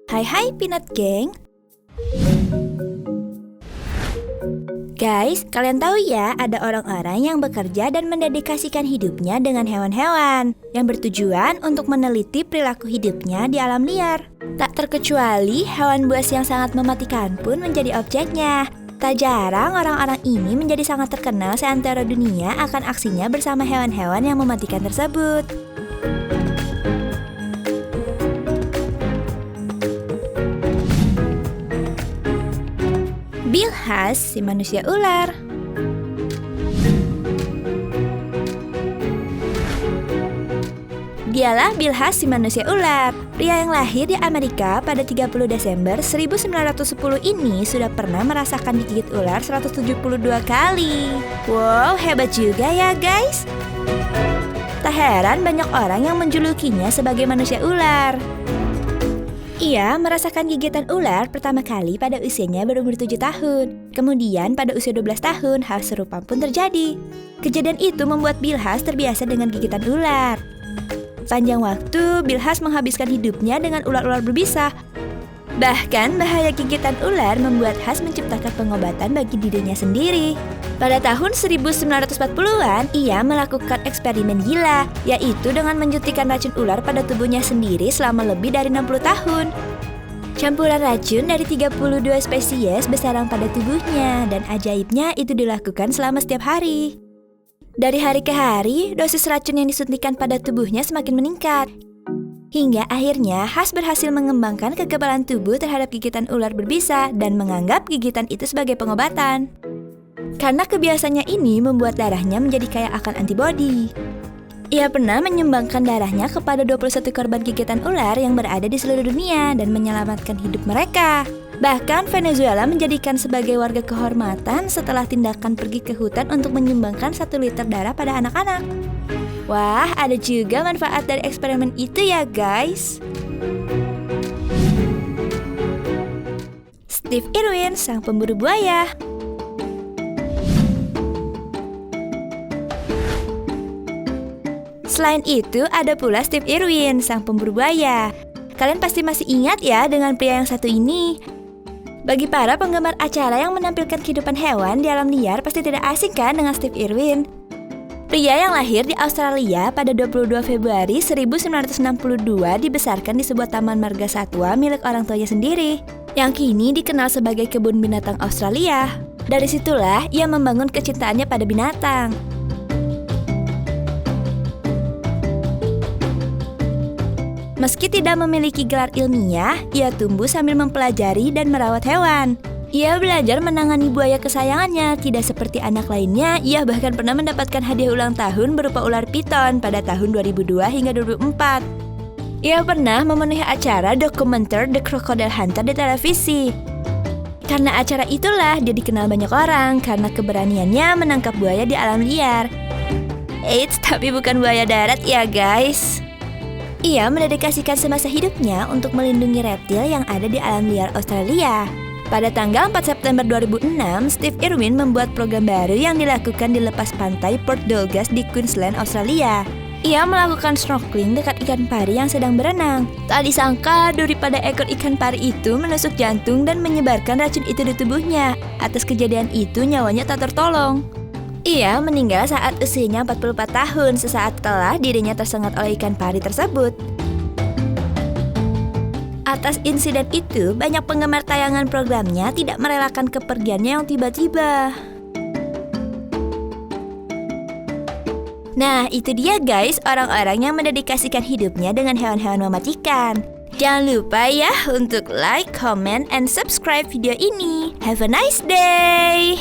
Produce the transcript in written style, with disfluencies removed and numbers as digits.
Hai Peanut Gang. Guys, kalian tahu ya ada orang-orang yang bekerja dan mendedikasikan hidupnya dengan hewan-hewan yang bertujuan untuk meneliti perilaku hidupnya di alam liar. Tak terkecuali hewan buas yang sangat mematikan pun menjadi objeknya. Tak jarang orang-orang ini menjadi sangat terkenal seantero dunia akan aksinya bersama hewan-hewan yang mematikan tersebut. Bill Huss, si manusia ular. Dialah Bill Huss, si manusia ular. Pria yang lahir di Amerika pada 30 Desember 1910 ini sudah pernah merasakan digigit ular 172 kali. Wow, hebat juga ya guys. Tak heran banyak orang yang menjulukinya sebagai manusia ular. Ia merasakan gigitan ular pertama kali pada usianya berumur 7 tahun. Kemudian pada usia 12 tahun, hal serupa pun terjadi. Kejadian itu membuat Bill Huss terbiasa dengan gigitan ular. Panjang waktu, Bill Huss menghabiskan hidupnya dengan ular-ular berbisa. Bahkan bahaya gigitan ular membuat Huss menciptakan pengobatan bagi dirinya sendiri. Pada tahun 1940-an, ia melakukan eksperimen gila, yaitu dengan menjuntikkan racun ular pada tubuhnya sendiri selama lebih dari 60 tahun. Campuran racun dari 32 spesies bersarang pada tubuhnya, dan ajaibnya itu dilakukan selama setiap hari. Dari hari ke hari, dosis racun yang disuntikan pada tubuhnya semakin meningkat. Hingga akhirnya Huss berhasil mengembangkan kekebalan tubuh terhadap gigitan ular berbisa dan menganggap gigitan itu sebagai pengobatan. Karena kebiasaannya ini membuat darahnya menjadi kaya akan antibodi. Ia pernah menyumbangkan darahnya kepada 21 korban gigitan ular yang berada di seluruh dunia dan menyelamatkan hidup mereka. Bahkan Venezuela menjadikan sebagai warga kehormatan setelah tindakan pergi ke hutan untuk menyumbangkan 1 liter darah pada anak-anak. Wah, ada juga manfaat dari eksperimen itu ya guys. Steve Irwin, sang pemburu buaya. Selain itu, ada pula Steve Irwin, sang pemburu buaya. Kalian pasti masih ingat ya dengan pria yang satu ini. Bagi para penggemar acara yang menampilkan kehidupan hewan di alam liar, pasti tidak asing kan dengan Steve Irwin. Pria yang lahir di Australia pada 22 Februari 1962 dibesarkan di sebuah taman marga satwa milik orang tuanya sendiri, yang kini dikenal sebagai kebun binatang Australia. Dari situlah ia membangun kecintaannya pada binatang. Meski tidak memiliki gelar ilmiah, ia tumbuh sambil mempelajari dan merawat hewan. Ia belajar menangani buaya kesayangannya, tidak seperti anak lainnya, ia bahkan pernah mendapatkan hadiah ulang tahun berupa ular piton pada tahun 2002 hingga 2004. Ia pernah memenuhi acara dokumenter The Crocodile Hunter di televisi. Karena acara itulah dia dikenal banyak orang karena keberaniannya menangkap buaya di alam liar. Eits, tapi bukan buaya darat ya guys. Ia mendedikasikan semasa hidupnya untuk melindungi reptil yang ada di alam liar Australia. Pada tanggal 4 September 2006, Steve Irwin membuat program baru yang dilakukan di lepas pantai Port Douglas di Queensland, Australia. Ia melakukan snorkeling dekat ikan pari yang sedang berenang. Tak disangka, duri pada ekor ikan pari itu menusuk jantung dan menyebarkan racun itu di tubuhnya. Atas kejadian itu, nyawanya tak tertolong. Ia meninggal saat usianya 44 tahun sesaat setelah dirinya tersengat oleh ikan pari tersebut. Atas insiden itu, banyak penggemar tayangan programnya tidak merelakan kepergiannya yang tiba-tiba. Nah, itu dia guys, orang-orang yang mendedikasikan hidupnya dengan hewan-hewan mematikan. Jangan lupa ya untuk like, comment, and subscribe video ini. Have a nice day!